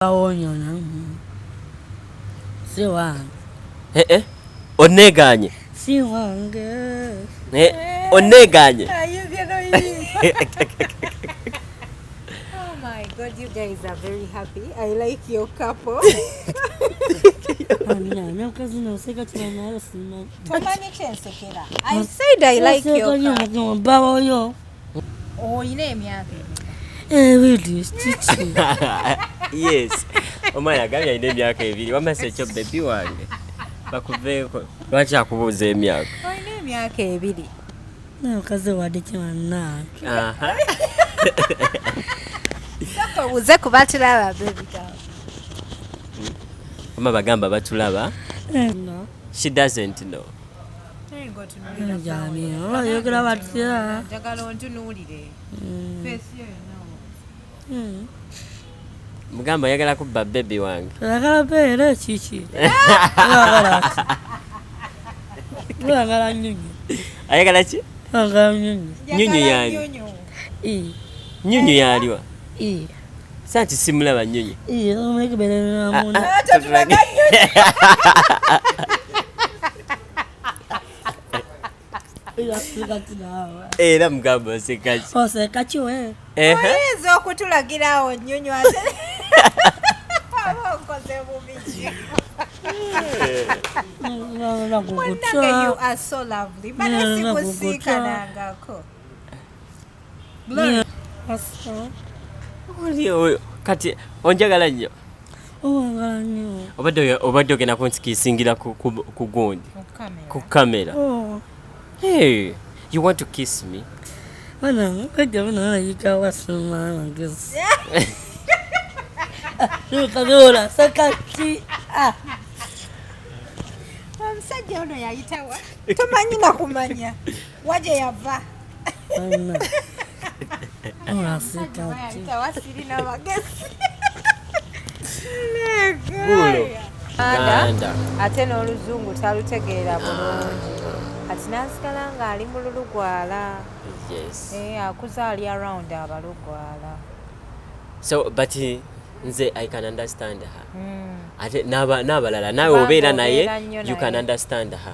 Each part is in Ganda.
Onyo si wange oneganye si wange oneganye. Oh my God, you guys are very happy. I like your couple. I said I like your couple. Oh, you name me. Yes. Omaya gabya ine myaka ebiri wamase kyo baby wange bakuveko lwaki akubuza emyaka Oyine emyaka ebiri nakaze wadde kimanna sako uze kubatulaba baby girl Mama bagamba batulaba no she doesn't know Nejamil yogera batya njagala ontunuulire face yo no mugamba yagala kubba baby wange yagala beera kiki yagala nyonyi ayagala ki yagala nyonyi nyonyi yali nyonyi yaliwa santi simulaba nyonyi omekebere namuntu era mugamba osekaki osekaki we oyinza okutulagirawo nyonyi ate abaokoze bubiki Munange, you are so lovely. Bana sikusiikanangako. Gloria. Oyo kati onjagala nnyo. Owagala nnyo. Obadde ogenda kunsikisingira ku gundi. Ku kamera. Hey, you want to kiss me? Bana, kajja bana yika wasoma magezi. Lukagola sakati. Omusajja ono yayitawa tomanyi na kumanya waje yava yayitawa sirina magezi Ganda ate n'oluzungu talutegeera bulungi kati nasigala nga ali mu lulugwala akuza ali around abalugwala so but nze I can understand her ate n'abalala nawe obeera naye you can understand her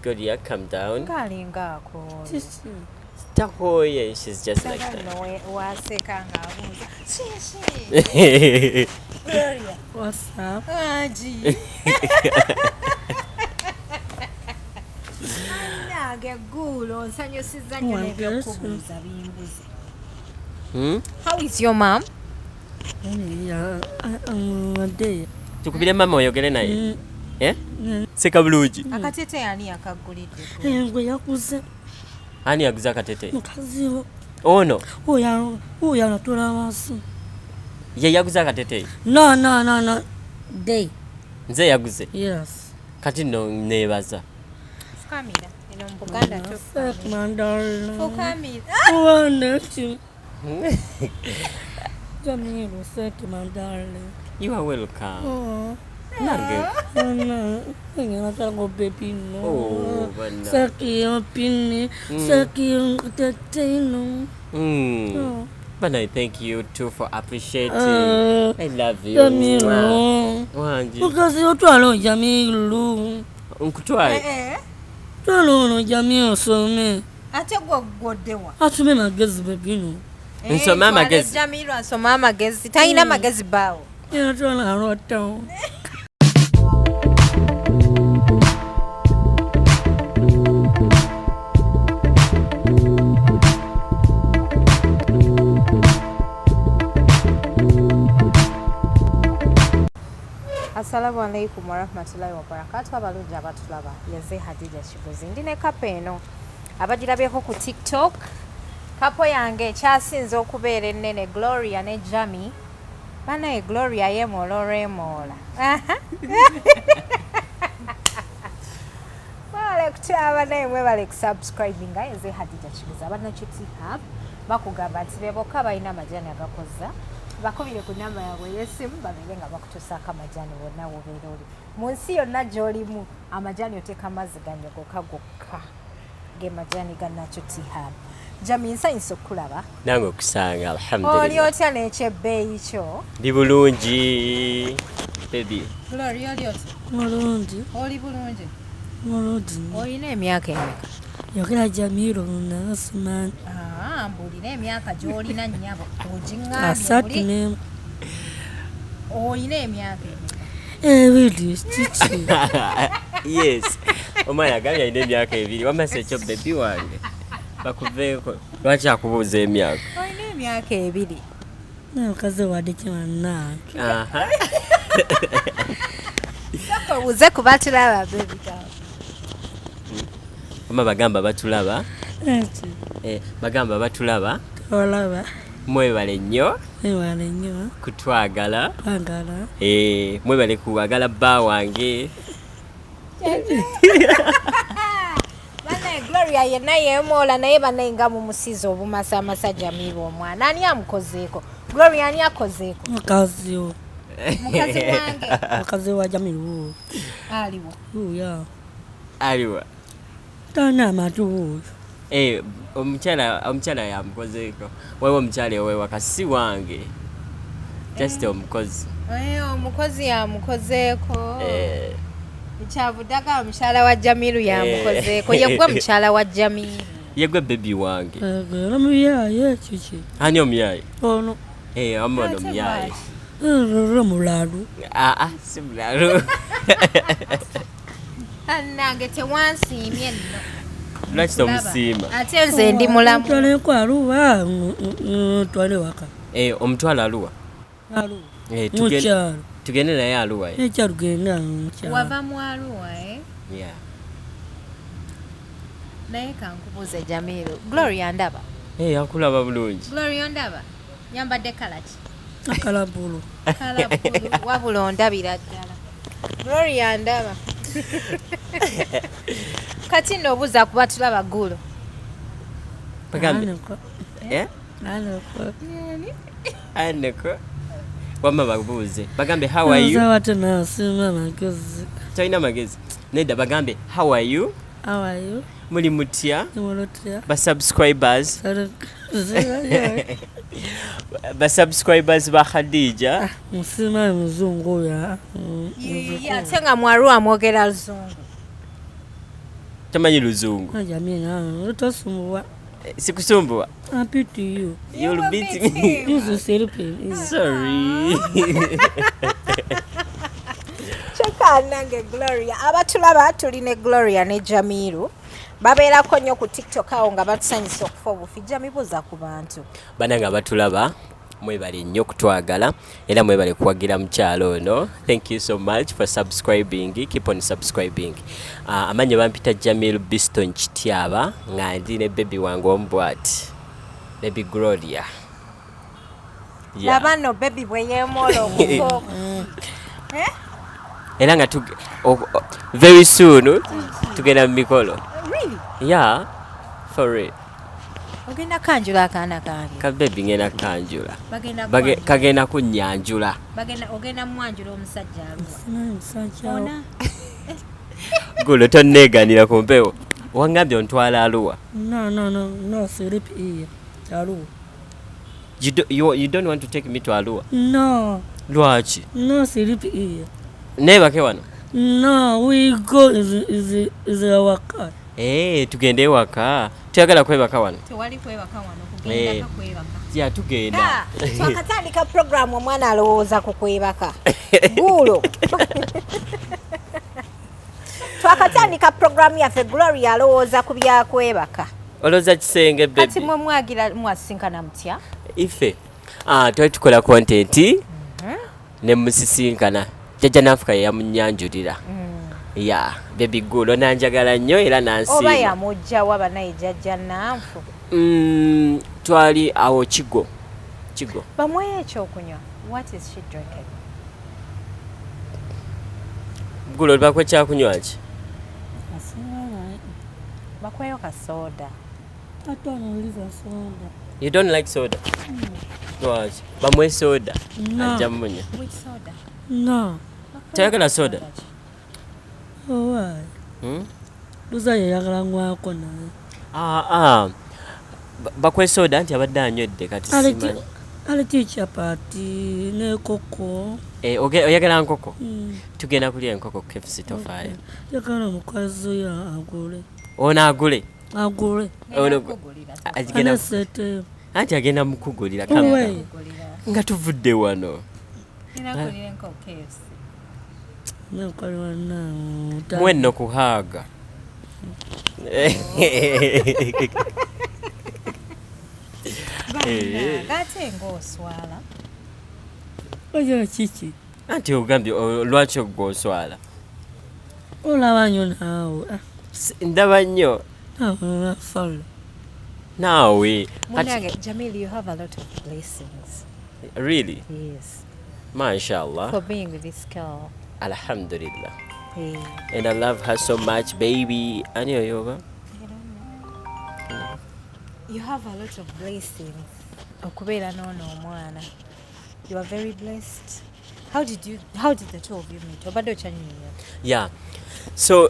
Gloria, calm down ngalingaako tahoye she's just like that waseka ngaabuuza Gloria what's up aji nange gulo nsanyusiza nnyo n'ebyokubuuza bimbuze how is your mom tukubire mama oyogere naye seka bulungi akatete ani yakagulidde gwe yakuze ani yaguza akatete mukazi ono oyo anatula wansi ye yaguza akatete no day nze yaguze yes kati no nebaza fukamira eno mu Buganda fukamira wonderful Jamil, thank you, my darling. You are welcome. Oh. Nange. No, go baby no. Oh, bana. Thank you, Pinny. Thank you, Tatino. Oh. But I thank you too for appreciating. I love you. Jamil. Wanji. Because you twalo Jamil. Unkutwaye. Twalo Jamil so me. Ate gwodewa. Atume magezi baby no. Nsoma amagezi. Nejamil asoma amagezi. Tayina amagezi bawo. Era twala arota. Assalamu alaikum warahmatullahi wabarakatuh. Abalungi abatulaba yeze Hadija Kibuzi ndine kapo eno abagirabyeko ku TikTok. Kapo yange kyasinze okubeera ennene Gloria ne Nejamil. Bana Gloria yemoloremola. Wale kutaba naye bale kusubscribing yeze Hadija Kibuzi abana Chiti Hub bakugamba nti beboka balina amajani agakoza. Bakubire ku namba yawe yesimu babire nga bakutusaka amajani wonna wobeera oli mu nsi yonna gy'olimu amajani oteeka amazzi ganyogoka gokka ge majani ga Chiti Hub Jami nsanyusa okulaba. Nange okusanga alhamdulillah. Oli otya n'ekyebbeeyi kyo? Ndi bulungi. Baby. Gloria oli otya? Mulungi. Oli bulungi? Mulungi. Olina emyaka emeka? Yogera Jamil Nasiman. Mbulira emyaka gy'olina nnyabo. Asatu ne. Olina emyaka emeka? Ebiri kiki. Yes. Omwana agambye alina emyaka ebiri. Wamase ekyo baby wange. Bakuveeko. Lwaki akubuuza emyaka? Olina emyaka ebiri. N'omukazi wadde kimannaake. Soko buze ku batulaba baby girl. Mama bagamba batulaba. Bagamba batulaba. Olaba. Mwebale nnyo. Mwebale nnyo. Kutwagala. Twagala. Mwebale kuwagala bba wange. Bana Gloria yenna yeemoola naye banayenga mu musizi obumasa amasajja miiba omwana. Ani amukozeeko? Gloria ani akozeeko? Mukazi wo. Mukazi wange. Mukazi wa Jamil wo. Aliwo. Ya. Aliwa. Tana amatu. Omukyala yamukozeeko. Wewe omukyala owe wakasi wange. Just omukozi. Omukozi yamukozeeko. Ekyavuddaga omukyala wa Jamilu yamukozeeko. Yegwe mukyala wa Jamilu. Yegwe baby wange. Omuyaye kiki. Ani omuyaye? Ono. Amono omuyaye. Mulalu. Si mulalu. Nange tewansiimye nno. Lwaki tomusiima? Ate nze ndi mulamu. Twale kwaluwa twale waka. Omutwala aluwa? Aluwa. Mukyalo. Tugende naye aluwa. Ekyalo genda mukyalo. Wava mu aluwa Yeah. Naye kankubuuze Jamilu. Gloria ndaba. Akulaba bulungi. Gloria ndaba. Yambadde kalaki. Akalabulu. Kalabulu wabula ondabira ddala. Gloria ndaba. Kati nno obuuza kuba tulaba ggulo. Aneko. Wamma babuuze. Bagambe how are you? Talina magezi. Nedda bagambe how are you? How are you? Muli mutya? Mulotya. Basubscribers. Basubscribers ba Khadija. Musima muzungu ya. Ate nga mwaru amwogera luzungu. Tamanyi luzungu. Jamina, utosumbuwa. Sikusumbuwa. I pity you. You'll beat me. You self. Sorry. Cheka nange Gloria. Abatulaba tuline Gloria ne Jamilu. Babeerako nnyo ku TikTok awo nga batusanyusa okufa obufi. Jamibuuza ku bantu. Bananga batulaba. Mwebale nnyo kutwagala era mwebale kuwagira mukyalo ono. Thank you so much for subscribing. Keep on subscribing. Amanya bampita Jamil Biston Kityaba nga ndi ne baby wange ombwati. Baby Gloria. Labano baby bwe yeemoola okufa. Era nga very soon tugenda mu mikolo. Really? Yeah. For real. Ogenda kanjula akaana kange. Ka baby ngenda kanjula. Bagenda kagenda kunnyanjula. Ogenda mwanjula omusajja Musajja. Ona. Gulo tonneeganira ku mpewo. Wangambye ontwala aluwa. No, sleep here. Aluwa. You don't want to take me to aluwa? No. Lwaki? No, sleep here. Neebake wano? No, we go is our car. Tugende ewaka. Tuyagala kwebaka wano. Tewali kwebaka wano kugenda kwebaka. Ya tugenda. Twakatandika program omwana alowooza ku kwebaka. Gulo. Twakatandika program yaffe Gloria alowooza ku bya kwebaka. Olowooza kisenge baby. Kati mwe mwagira mwasinkana mutya? Ife. Twali tukola content. Ne musisinkana. Jajja n'afuka yamunyanjulira. Yeah, baby Gulo nanjagala nnyo era nansiima. Oba yamujja waba naye jajja nanfu. Twali awo kigo. Bamweyo ekyokunywa. What is she drinking? Gulo bakwe kyakunywa ki? Bakweyo ka soda. I don't like soda. You don't like soda? Lwaki? Bamwe soda. No. Ajja munya. Which soda? No. Tayagala soda? Oh, why? Luza yayagala ngwako naye. bakwe soda nti abadde anywedde kati simanyi. Aleti chapati ne koko. Oyagala nkoko? Tugenda kulya enkoko KFC tofaayo. Yakana mukazi ya agule. Ono agule? Agule. Agenda sete. Anti agenda mukugulira nga tuvudde wano. Ninakulira enkoko KFC. Mwenno kuhaaga. Gate ng'oswala. Oyo kiki? Anti ogambye lwaki ogw'oswala? Olaba nnyo naawe. Ndaba nnyo. Follow. Naawe. Jamil, you have a lot of blessings. Really? Yes. MashaAllah. For being with this girl. Alhamdulillah. Hey. And I love her so much, baby. Ani oyoba? You have a lot of blessings. Okubeera n'ono omwana. You are very blessed. How did the two of you meet? Obadde okyanyumya? Yeah. So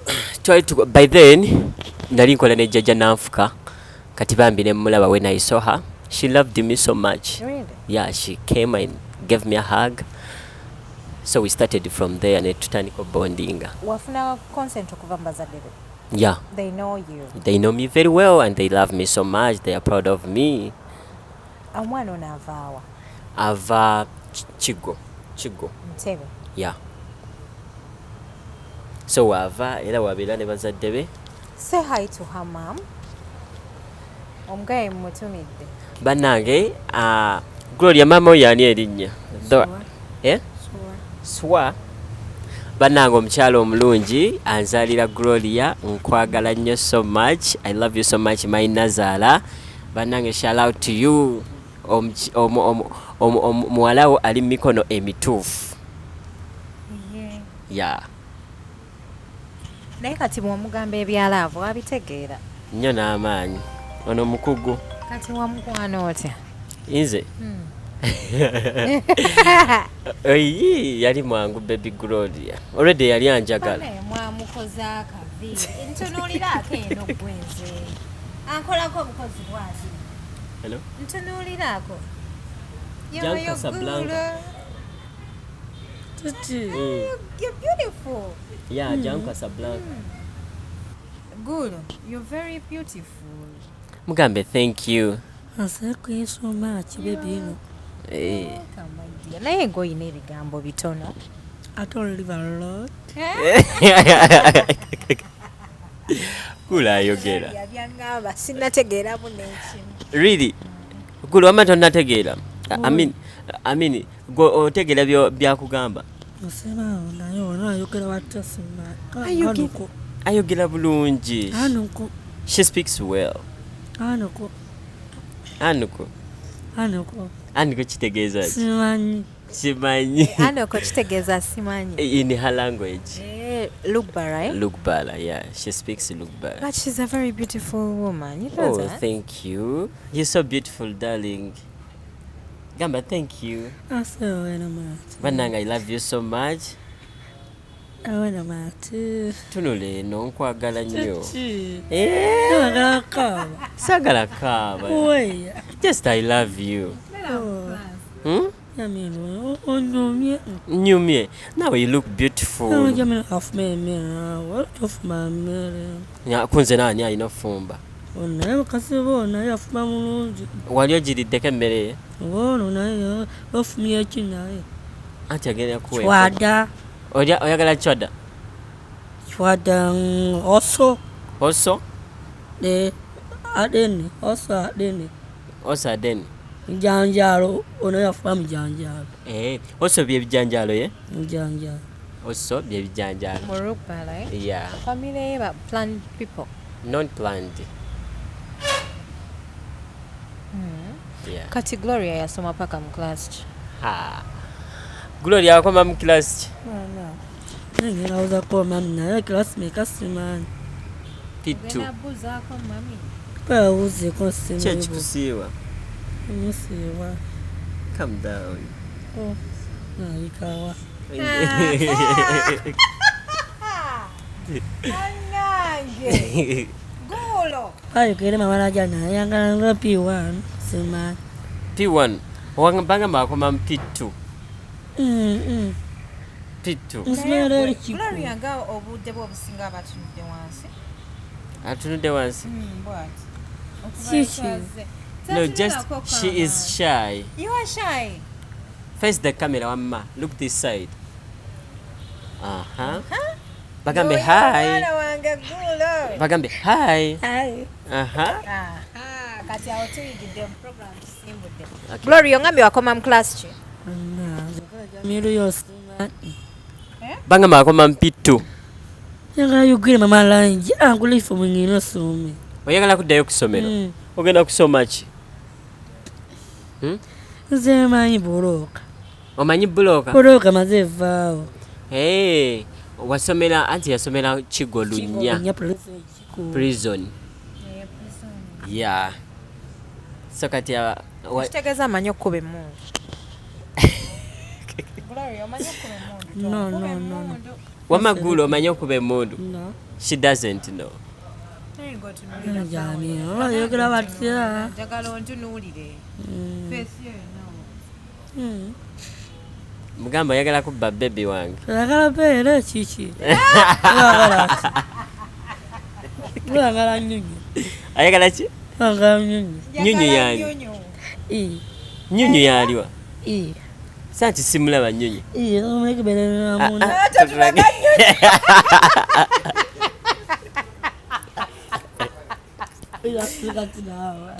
by then nali nkola ne jjajja nanfuka kati bambi ne mulaba when I saw her. She loved me so much. Really? Yeah, she came and gave me a hug. So we started from there and tutandika bonding. Wafuna consent okuva mu bazadde be? Yeah. They know you. They know me very well and they love me so much. They are proud of me. Omwana ono avaawa? Ava Chigo. Ntebe? Yeah. So wava era wabeera ne bazadde be. Say hi to her mom. Omugaye mmutumidde. Bannange, Gloria mama oyo ani erinnya? Swa. Bannange omukyalo omulungi anzalira Gloria, nkwagala nnyo so much. I love you so much my Nazala. Bannange, shout out to you. Muwalawo ali mikono emituufu. Yeah. Naye kati bw'omugamba ebyalaavu abitegeera? Nnyo n'amaanyi. Ono mukugu. Kati wamukwano otya? Nze? Oyi, yali mwangu baby Gloria. Already yali anjagala. Mwamukoze akavi. Ntunuuliraako eno gwenze. Ankolako obukozi bwati. Hello? Ntunuuliraako. Young Casablanca. You're beautiful. Yeah, Young Casablanca. Good. You're very beautiful. Mugambe, thank you. Thank you so much, baby. Naye ng'olina ebigambo bitono. I don't live a lot. Kula ayogera. Yabyangamba sinnategeeramu n'ekimu. Really? Kula wama tonnategeera? I mean, otegeera byakugamba? Osema naye ono ayogera watya sima. Ayogera bulungi. Anuko. She speaks well. Anuko. Anuko kitegeeza ki? Simanyi. Anuko kitegeeza simanyi. In her language. Lugba, right? Lugbala, yeah. She speaks Lugbala. But she's a very beautiful woman. You know that? Thank you. You're so beautiful, darling. Gamba, thank you. Bannange, I love you so much. Tunule eno nkwagala nnyo. Sagala kaaba. Just I love you. Nyumye. Now you look beautiful. Kunze nani alina fumba? Wali ogiriddeko emmere ye? Anti agenda kuwe. Chwada. Oyagala chwada? Chwada oso. Oso? Adeni. Oso adeni. Janjalo. Ono yafuma mujanjalo. Oso bye bijanjalo ye? Mujanjalo. Oso bye bijanjalo. Morukba, right? Yeah. Family but planned people. Non-planned. Yeah. Kati Gloria yasoma paka mu class ki? Gloria akoma mu class ki? Ngena uza koma naye class mekasimani. Pitu. Ngena buzaako mami. Pa uze ko simu. Chechi kusiwa. Musiwa. Calm down. Ikawa. Anange. Good. Gulo. ayogere mama jana yangala nga P1 simanyi. P1 wangambanga makoma P2 P2 Nsomero eri kiko. Gloria nga obudde bw'obusinga abatunudde wansi. atunudde wansi. Bw'ati. No, just she is shy. You are shy. Face the camera, Wamma. Look this side. Bagambe hi. Bagambe hi. Hi. Kati awo tuyigidde mu program tusimbudde. Gloria ongambe wakoma mu class ki? Nejamil yosimanyi. Banga makoma P2. Yangala yogere mama langi angula ifo mwingine some. Oyagala kuddayo kusomero. Ogenda kusoma ki? Nze manyi buloka. Omanyi buloka? Buloka maze vaawo. Wasomera anti yasomera Kigolunya prison. Yeah. So kati Kitegeeza amanyi okkuba emmundu. Gloria omanyi okkuba emmundu? No. Wamagulu omanyi okuba emmundu? No. She doesn't know. Nejamil oyogera batya. Njagala ontunuulire. Mugamba oyagala kubba baby wange. Oyagala beera kiki? Oyagala nyonyi. Ayagala ki? Oyagala nyonyi. Nyonyi yali. Nyonyi yaliwa. Santi simulaba nyonyi. Omwekebera namundu.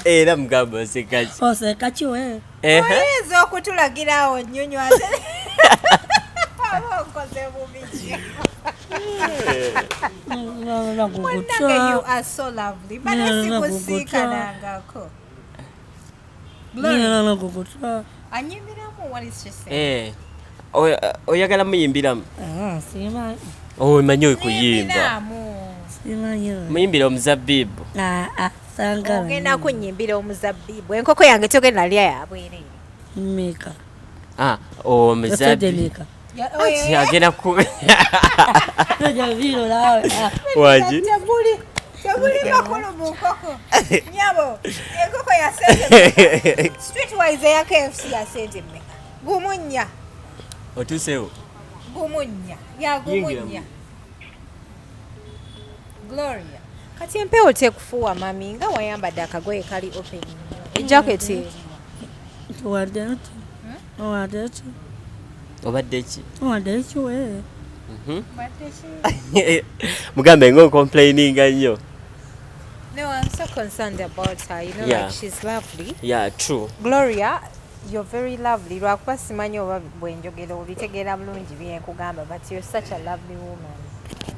Era mugamba oseka ki? Oseka ki we? Oyinza okutulagirawo nnyonyi ate okoze bubiki. Munnange you are so lovely. Bane sikusiikanangako. Anyimiramu what is she saying? Oyagala muyimbiramu? Simanyi. Omanyi okuyimba. Muyimbira omuzabbibu. Sangala. Ogenda kunyimbira omuzabbibu. Enkoko yange togenda lya yabwerere. Meka. Omuzabbibu. Agenda ku. Nejamil lawe. Waji. Tabuli makulu mu nkoko. Nyabo, enkoko ya sente. Streetwise ya KFC ya sente mmeka. Gumunya. Otusewo. Gumunya. Ya gumunya. Gloria. Kati empewo tekufuwa mami nga wayambadde akagoye kali open. Ejaketi. Obadde ki? We. Mugambe ngo complaining nnyo. No, I'm so concerned about her. You know, like she's lovely. Yeah, true. Gloria, you're very lovely. Lwakuba simanyi oba bwenjogera olitegeera bulungi bye nkugamba, but you're such a lovely woman.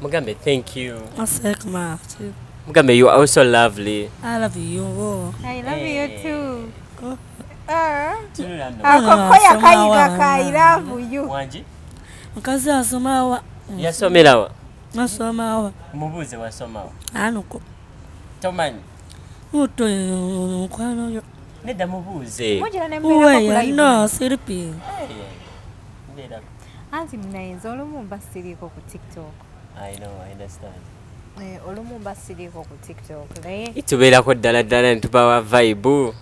Mugambe, thank you. Mugambe, you are also lovely. I love you. I love you too. Akoko yakayiga ka I love you. Wanji? Mukazi asomawa. Yasomerawa? Nasomawa. Mubuuze wasomawa? Anuko. Tomanyi? Omukwano yo. Nedda mubuuze. No, siripi. Anti mnayinza olumu mba siriiko ku TikTok. I know, I understand. Olumu mba siriiko ku TikTok naye itubeerako ddala ddala ntubawa vibe.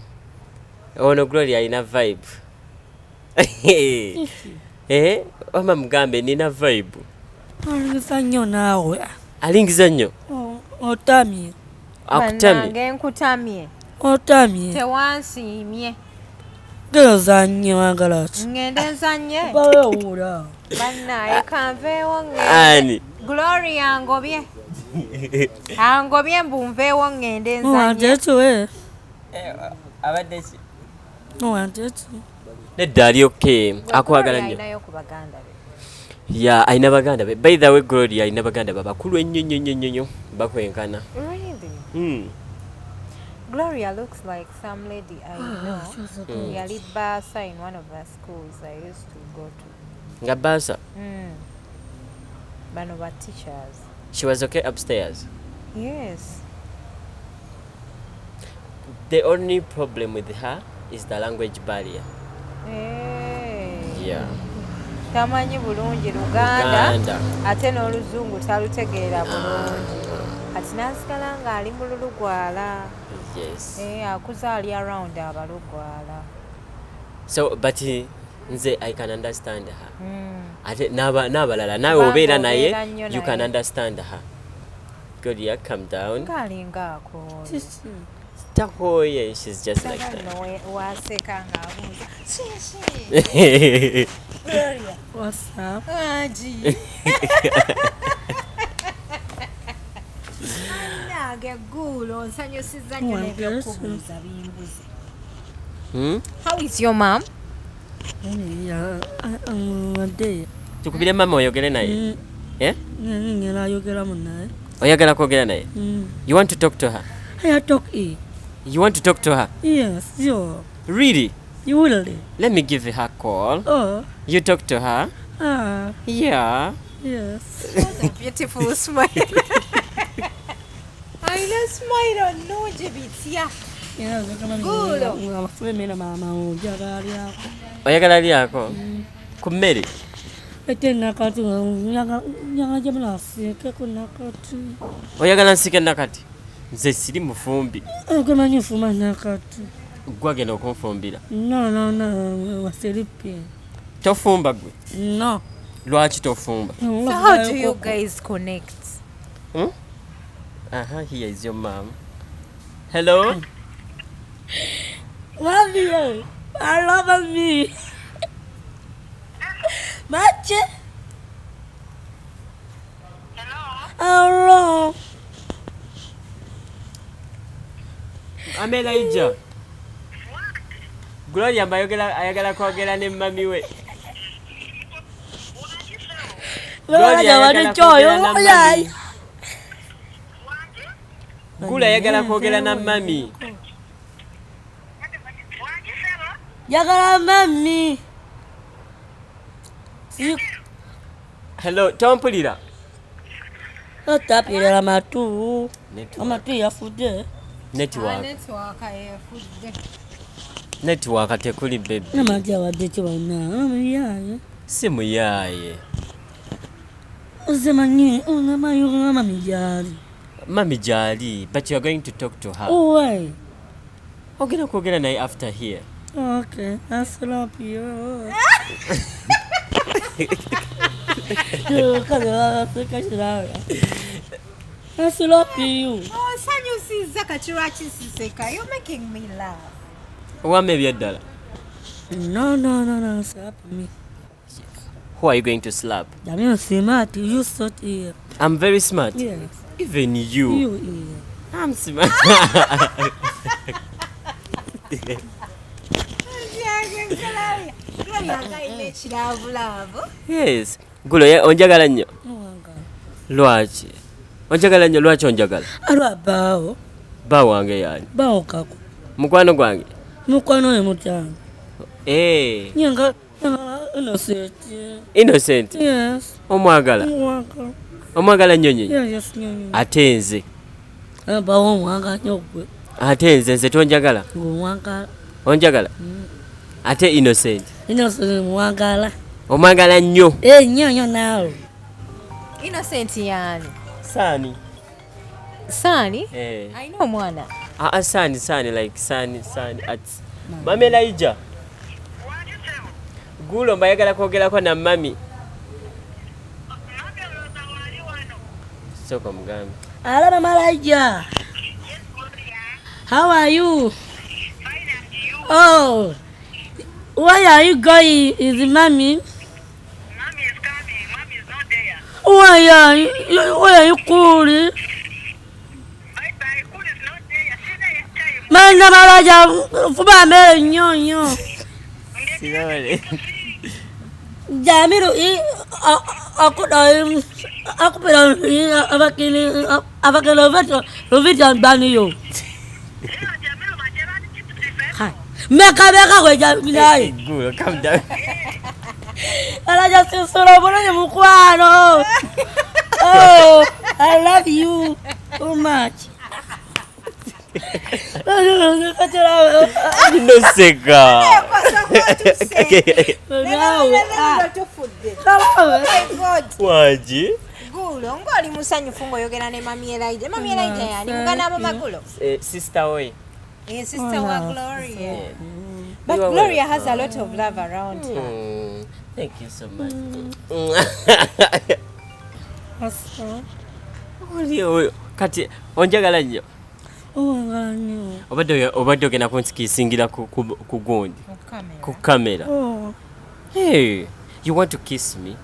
Ono Gloria alina vibe. Wama mugambe nina vibe. Alingiza nnyo naawe. Alingiza nnyo? Otamye. Akutamye? Nkutamye. Otamye. Tewansiimye. Gezanye wangala ki? Ngende nzanye. Bawe owula. Bannaye kanveewo ngende. Ani? Gloria angobye. Angobye mbunveewo ngende nzanye. Wante ki we? Abadde ki? Wante ki? Nedda ali okay. Akwagala nnyo. Alinayo ku baganda be. Yeah, alina baganda be. By the way, Gloria alina baganda be bakulu ennyo bakwenkana. Really? Gloria looks like some lady I know. Yali Basa in one of our schools I used to go to. Nga Basa? One of our teachers. She was okay upstairs? Yes. The only problem with her is the language barrier. Yeah. Tamanyi bulungi Luganda ate n'oluzungu talutegeera bulungi. kati nasigala nga ali mu lulugwala. Yes. Akuza ali around abalugwala. So but nze I can understand her. Ate n'abalala nawe obeera naye you can understand her. Gloria, calm down. Kalingako. Tahoye, she's just like that. Waseka ngabuza. Gloria, what's up? Aji. Gulo nsanyusiza nnyo n'ebyokubuuza bimbuze. How is your mom? Tukubire mama oyogere naye. Ngena ayogera munaye. Oyagala kwogera naye? You want to talk to her? I talk You want to talk to her? Yes, sure. Really? You will. Let me give her a call. Oh. You talk to her? Yeah. Yes. What a beautiful smile. I know smile on no jibitia. Gulo. Oyagala lyako? Ku mmere? Oyagala nsike nakati? Nze siri mufumbi. Gwagenda okunfumbira? No, wasiripi. Tofumba gwe? No. Lwaki tofumba? So how do you guys connect? Here is your mom. Hello? Love you. I love me. Mache? Hello. Elijah. Gloria ayagala kwogera ne mami we. Gloria ayagala kwogera na Gula ayagala kwogera na mami. Yagala mami. Hello, tompulira. Otapira amatu. Amatu yafude. Network tekuli baby. Namaja wadde kibana. Muyaye. Si muyaye. Uzemanyi unamayo mami jali. Mami jali, but you are going to talk to her. Oh why? Ogenda kwogera naye after here. Okay, I slap you. I slap you. Oh, sanyusiza kachirachi siseka. You're making me laugh. Wame byaddala. No, slap me. Who are you going to slap? Jamil smart, you sort here. I'm very smart. Yes. Even you. You. I'm smart. Yes. Gulo onjagala nnyo. Lwaki? Onjagala nnyo lwaki onjagala? Alwa bawo. Bawo wange yani. Bawo kako. Mukwano gwange. Mukwano we mutanga. Nyanga innocent. Innocent? Yes. Omwagala? Omwagala nnyo nnyo? Yes, nnyo. Ate nze? Bawo omwagala nnyo gwe. Ate nze tonjagala? Omwagala. Onjagala? Ate innocent? Innocent mwagala. Omwagala nnyo? Nnyo naawe. Innocent yani? Sani? I know mwana. Sani like Sani at Mami Elijah. Gulo mbayagala kwogerako na mami. Soko mugambi. Hello, Mama Elijah. How are you? Fine, and you? Oh, where are you going? Is it mommy? Mommy is coming. Mommy is not there. Where are you calling? My cool is not there. She's there in time. Mana Malaja, fuba mere nyo. Sinawale. Jamiru aku pera abakele rovita bani yo. Hi. Meka we Jamilai. Good, calm down. Alaja sisolo bono Mukwano. Oh, I love you so much. No seka. Waji? Magulo ng'oli musanyufu ng'oyogera ne Mami Elijah. Mami Elijah yani mugana abo Magulo. Sister we. Sister wa Gloria. But Gloria has a lot of love around her. Thank you so much. Kati onjagala nnyo. Obadde ogenda kunsikisingira ku gundi ku kamera. Hey, you want to kiss me?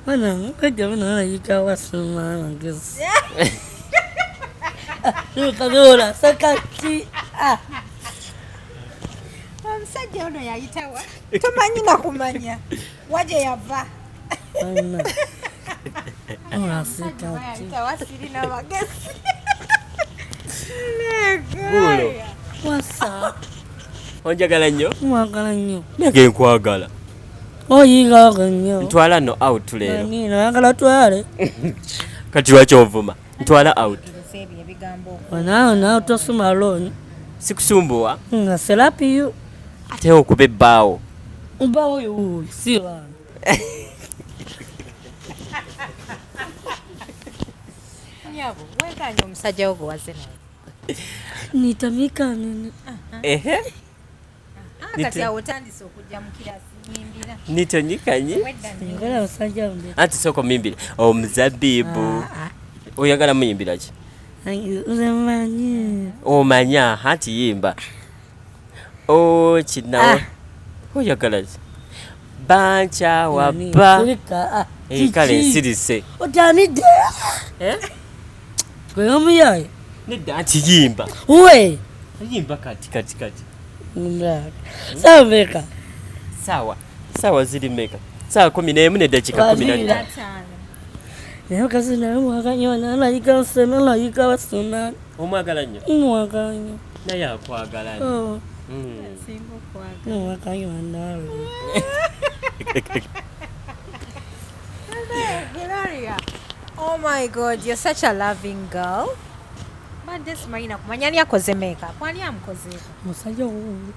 Omusajja ono yayitawa tomanyi na kumanya waje yava yayitawa sirina magezi onjagala nnyo mwagala nnyo nange nkwagala oyigaga nnyo ntwala no out leero nayagala twale kati lwaki ovuma ntwala out naawe tosuma looni sikusumbuwa nga serapiyo ate okuba ebbaawo mbaawo yuuyi si wano nyabo wekanya omusajja wo gwe wazze naye nitamika nini kati awo otandise okujja mu kirasi nyimbira nitonyikanye njagala basajja mbe anti soko mimbira omuzabibu oyagala muyimbira ki omanya hati yimba kinawe oyagala ki bancha wabba kale nsirise otanidde gwe omuyaye nedda anti yimba we yimba kati saveka sawa ziri meka sawa 11 n'eddakiika 15 naye kazi naye mwaganya nalayika nsena nalayika basona omwagala nnyo mwagala nnyo naye akwagala nnyo mwaganya nawe Gloria. Oh my God, you're such a loving girl. Badde simanyi nakumanya ani akoze makeup. Ani amukoze? musajja wuuli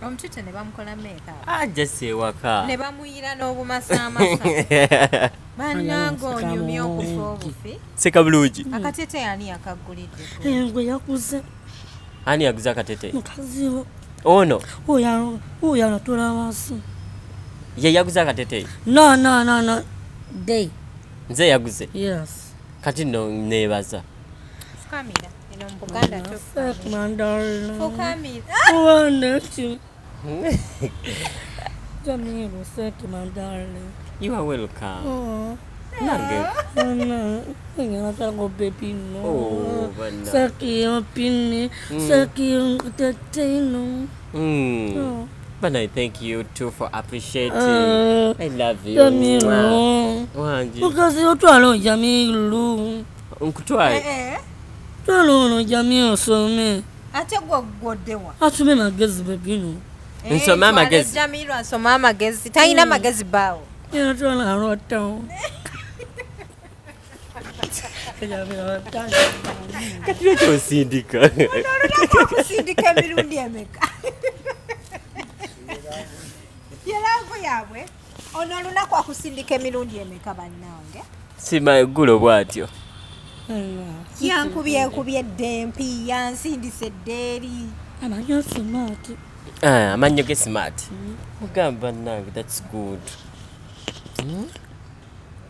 Omutute ne bamukola makeup. ajja sewaka Ne bamuyira n'obumasaamasa. Bannange onyumye okufa obufi. seka bulungi Akatete ani akaggulidde? engwe yakuze ani yaguza akatete mukazi wo ono oyo anatula wansi ye yaguza akatete no day nze yaguze yes kati no nebaza Fukamira. Eno mu Buganda fuck my darling Fukamira. oh nechi Jamilu fuck my darling you are welcome oh nange no go baby no bana saki opini saki teteno but I thank you too for appreciating. I love you. Jamilu Wanji. because otwala Jamilu Nkutwaye. twala ono Jamilu some Ate gwodewa. atume magezi bebino Nsoma amagezi. Jamilu asoma amagezi. Tayina magezi baawo. era twala arota Kati lwaki osindika? Kusindika emirundi emeka. Yalavu yabwe. Ono olunaku akusindika emirundi emeka bannange. Sima gulo bwatyo. Yankubye dempi yansindise eddeeri. amanyo smart Amanyo ge smart. Mugamba nange that's good.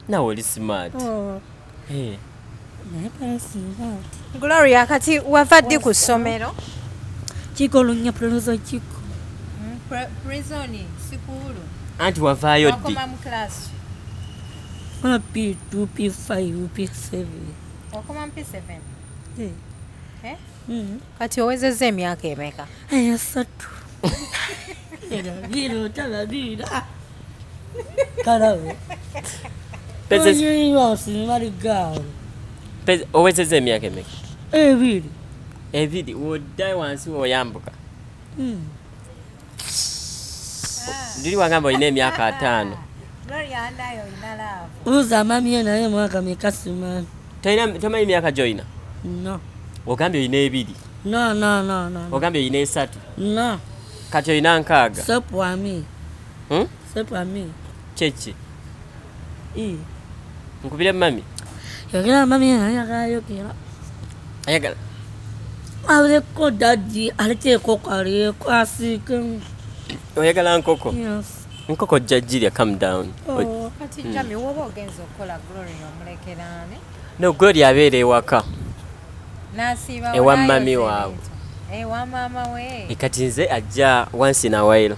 Nawe oli smart. Hey. Gloria kati wavadde ku ssomero. Chikolo nya prezo chiko. Prison sikulu. Anti wavaayo ddi? Wakoma mu class. Ona P2, P5, P7. Wakoma mu P7. Eh. Kati owezezza emyaka emeka? Esatu. Viro talabira. Karawe. Pezes yosi mali gawo. owezezza emyaka emeka? Ebiri. Ebiri woddayo wansi woyambuka. Ndiri wagamba olina emyaka 5. Gloria andayo ina laavu. Uza mami naye mwaka mekasimani. Tomanyi myaka gy'olina? No. Ogambye olina 2. No. Ogambye olina 3. No. Kati olina 6. Sepwami. Sepwami. Kyeki? Nkubira mami. Yogera mami ayagala. Ayagala. Aleko daddy aliteko kale kwasike. Oyagala nkoko. Yes. Nkoko jajjirya come down. Kati Jamil woba ogenza okukola Gloria omulekerane. No Gloria abeera ewaka. Nasiba Ewa mami waawe. Ewa mama we. Kati nze ajja once in a while.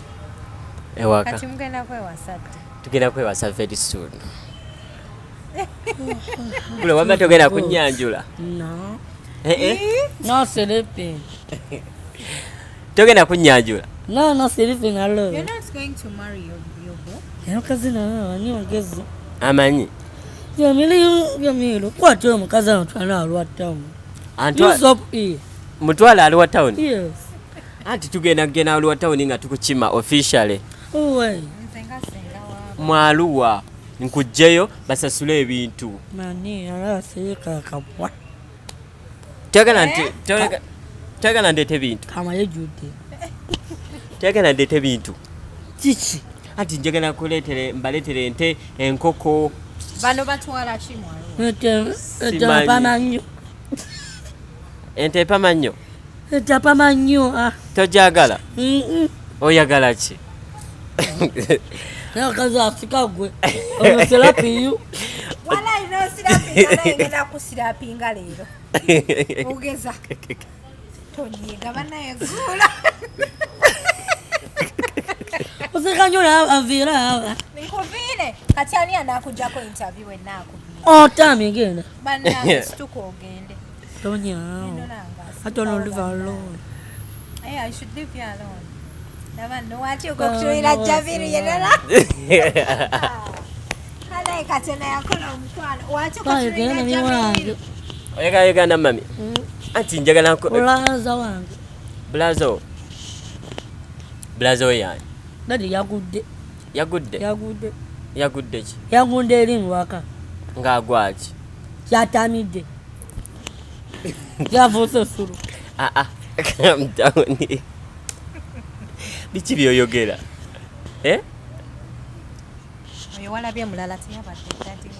Ewaka. Kati mugenda kwewasadde. Tugenda kwewasa very soon. Gulo wamba togenda kunyanjula. No. No sleeping. Togenda kunyanjula. No sleeping alone. You're not going to marry your boy? Yakazina wani wagezo. Amanyi. Jamil kwate omukazi atwala alwatamu. Antwa mutwala aliwa town. Yes. Anti tugenda aliwa town nga tukukima officially. Owe. Nzenga wa. Mwaluwa nkujjeyo basasule ebintu. Mani araseka kapwa. Tegana ndete bintu. Kama yejude. Tegana ndete bintu. Chichi. Anti njagala kuletere mbaletere ente enkoko. Bano batwala chimwalo. Ete pamanyo. Ente pamanyo. Ete pamanyo. Tojagala. Oyagala ki? Nakazi afika gwe. Omuselapiyu. Wala ino sirapi ngenda kusirapinga leero. Ogeza. Tonyiga banaye gula. Usikanyola avira. Nikuvile. Kati ani anakujako interview enakuvile. Otami genda. Bana situko ogende. Tonya. I don't know live alone. Hey, I should leave you alone. Never know what you go to ila Javiru yenana. Hala katena yakola Omukwano. What you go to ila Javiru. Oyagala na mami. Anti njagala ko. Blaza wange. Blazo yani. Dadi yagudde. Yagudde ki? Yagunde eri mwaka. Ngagwaji. Yatamide. Yavuse suru. Calm down. Bichi byoyogera. Oyo walabye mulala tiyabadde dadi.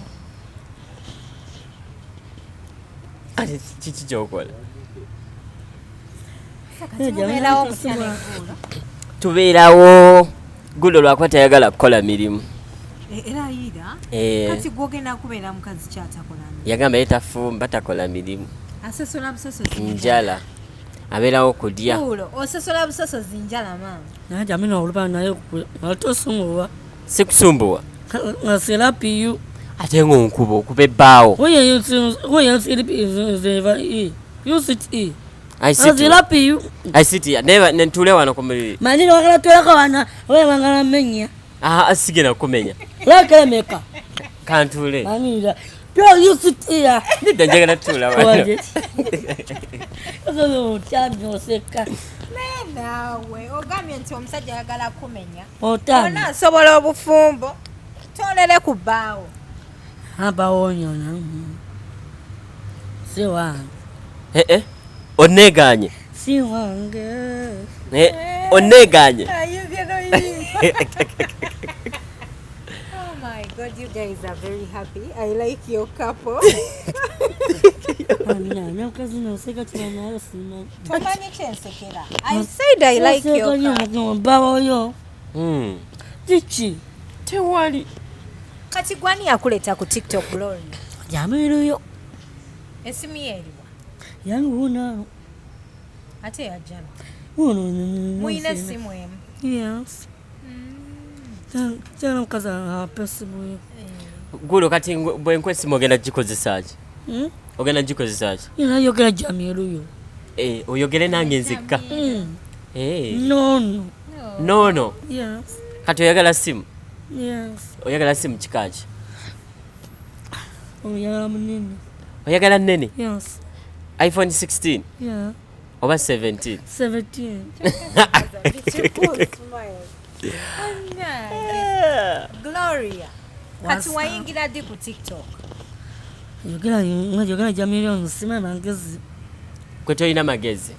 Ati chichi chokola. Tubeerawo gulo lwakwa tayagala kukola mirimu. Era ida. Kati gwogenda kubeera mukazi kyatakola. Yagamba yetafumba takola mirimu. Asesola busoso njala. Abeerawo kudya. Gulo osesola busoso zinjala mama. Najamil olupa naye atosumbuwa. Sikusumbuwa. Ngaselapiyu. Ate ngonkubo kubebbaawo. Oye you sit here. I sit here. Never nentule wano kumuli. Manini wakala tuweka wana. Oye wangala menya. Asigena kumenya. Lake meka. Kantule. Manini. You sit here. Nida njagala tula wano. Waje. Ozo chami oseka. Nawe ogamye nti omusajja ayagala kumenya. Otani. Ona asobola obufumbo. Tonere ku bbaawo. Haba onyona. Si wange. Oneganye. Si wange. Oneganye. Oh my God, you guys are very happy. I like your couple. I said I like your couple. Chichi. Tewali. Kati gwani yakuleta ku TikTok Gloria? Jamil yo. Esimu yeriwa. Yanuna. Ate yajana. Muina simu emu. Yes. Tena mkaza pesimu yo. Gulo kati bwenkwesimu ogenda gikozesa ki? Ogenda gikozesa ki? Yogera Jamil yo. Oyogere nange nzekka. No. Yes. Kati oyagala simu? Yes. Oyagala simu kikaki? Oyagala munene. Oyagala nnene? Yes. iPhone 16? Yeah. Oba 17? 17. Gloria. Kati wayingira di ku TikTok. Yogera Jamil nsima mangezi. Kwe toyina magezi?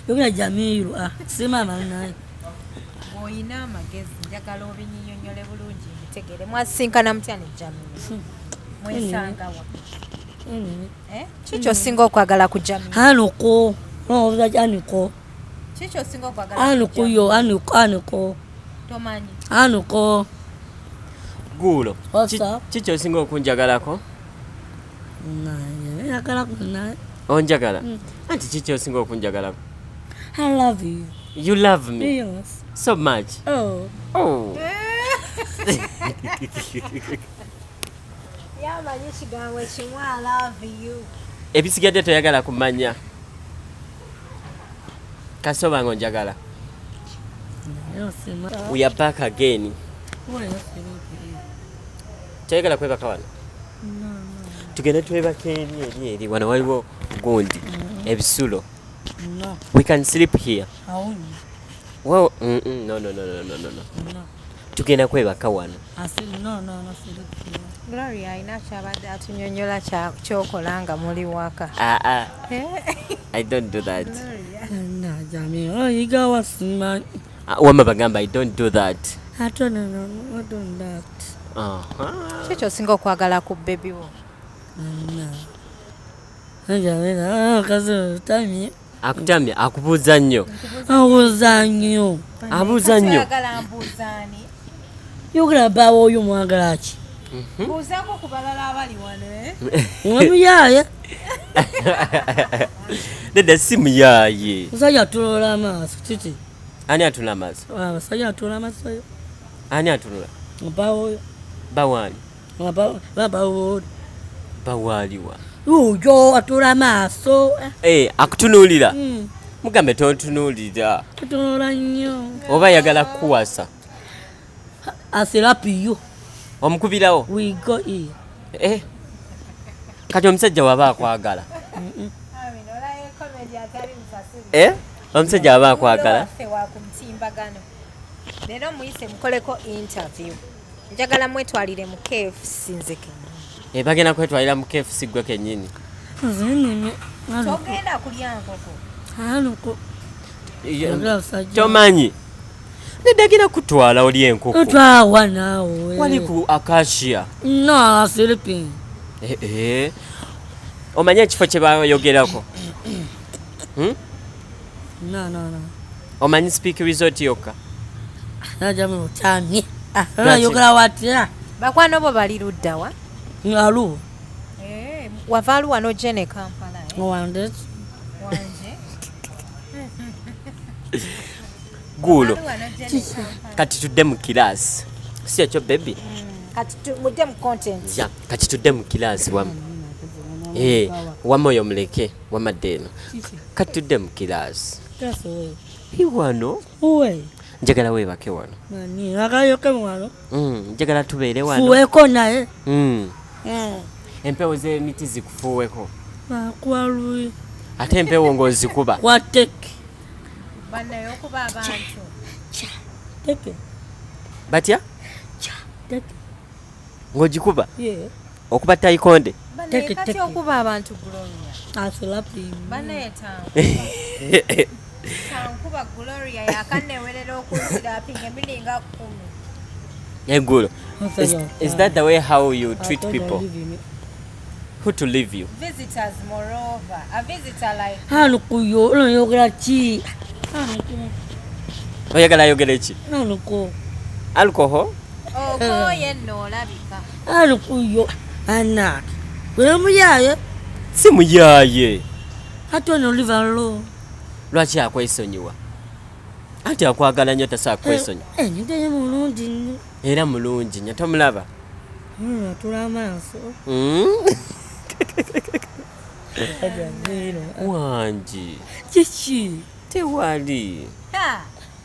Yogera Jamil sima naye. Oyina amagezi njagala obinyinyonyole bulungi mbitegere. Mwasinkana mutya ne Jamil? mwesangawa kiki osinga okwagala ku Jamil? Anuko no Anuko Kiki osinga okwagala Anuko yo Anuko tomanyi Anuko Gulo What's up? kiki osinga okunjagalako? Njagala kuna Onjagala? Anti kiki osinga okunjagalako? I love you. You love me? Yes. So much? Oh. yamanyi ekigambo ekimu I love you. Ebisigadde toyagala kumanya? Kasoba ngonjagala. We are back again. Toyagala kwebaka wano? Tugenda twebaka eri wano waliwo gundi ebisulo. No. We can sleep here. How? Well, no. Tugenda kwebaka wano. I said no, sleep here. Gloria alina kyabadde atunyonyola kyokola nga muli waka. I don't do that. Nejamil, oh, you got what's man. Wama bagamba, I don't do that. I don't know, what on that. Kiki osinga okwagala ku baby wo? Nejamil, kazi tami. Akutamya, akubuuza nnyo. Abuuza nnyo. Abuuza nnyo. Oyagala mbuuzaani? Yogera baawo oyo mwagala ki? Buuzaako ku balala abali wano Wamuyaaye. Nedda si muyaaye. Musajja atulola amaaso kiki? Ani atula amaaso? Abasajja atulola amaaso yo. Ani atula? Baawo. Bawaani? Baawo. Bawaaliwa? Uyo atulola amaaso. Akutunuulira? Mugambe tontunuulira. Atulola nnyo. Oba ayagala kukuwasa? Asirapiyo. Omukubirawo? We go here. Kati omusajja waba akwagala? Omusajja waba akwagala? Leero muyise mukoleko interview. Njagala mwetwalire mu KFC nzike. Bagenda kwetwalira mu KFC gwe kennyini. Togenda kulya nkoko. Anuko. Tomanyi? Nedagenda kutwala oli enkoko. Twawa naawe. Wali ku Acacia. No, sleeping. Omanya ekifo kye bayogerako? No. Omanyi Speak Resort yokka? Nejamil tami. Yogera watya? Bakwano bo bali ludda wa? Ngalu. Wavaalu wano Jene Kampala. Wanje. Gulo. Kati tudde mu kiraasi. Si ekyo baby? Kati mudde mu content. Ya, kati tudde mu kiraasi wamu. Wama oyo muleke, wamadde eno. Kati tudde mu kiraasi. Wano? Uwe. Njagala weebake wano. Mani, akayoke wano. Njagala tubeere wano. Fuweko naye. Empewo z'emiti zikufuuweko. Bakwaluye. Ate empewo ng'ozikuba. Wateke. Bannaye okuba abantu. Teke. Batya? Teke. Ng'ogikuba? Yeah. Okuba tayikonde? Bannaye kati okuba abantu Gloria. Asirapi. Bannaye tankuba Gloria yakannewerera okunzirapinga emiringa 10. Gulo. Is that the way how you treat people? Who to leave you? Visitors, moreover. A visitor like... Anukuyo, yogera ki? Oyagala ayogere ki? Anuko. Alcohol? Okoye nno olabika. Anukuyo. Anak. Gwe muyaaye? Si muyaaye. Ate ono live alone. Lwaki akwesonyiwa? Anti akwagala nnyo tasa akwesonyiwa. Nite mulungi nnyo. Era mulungi nnyo tomulaba? Atula amaaso. Wangi. Kiki? Tewali.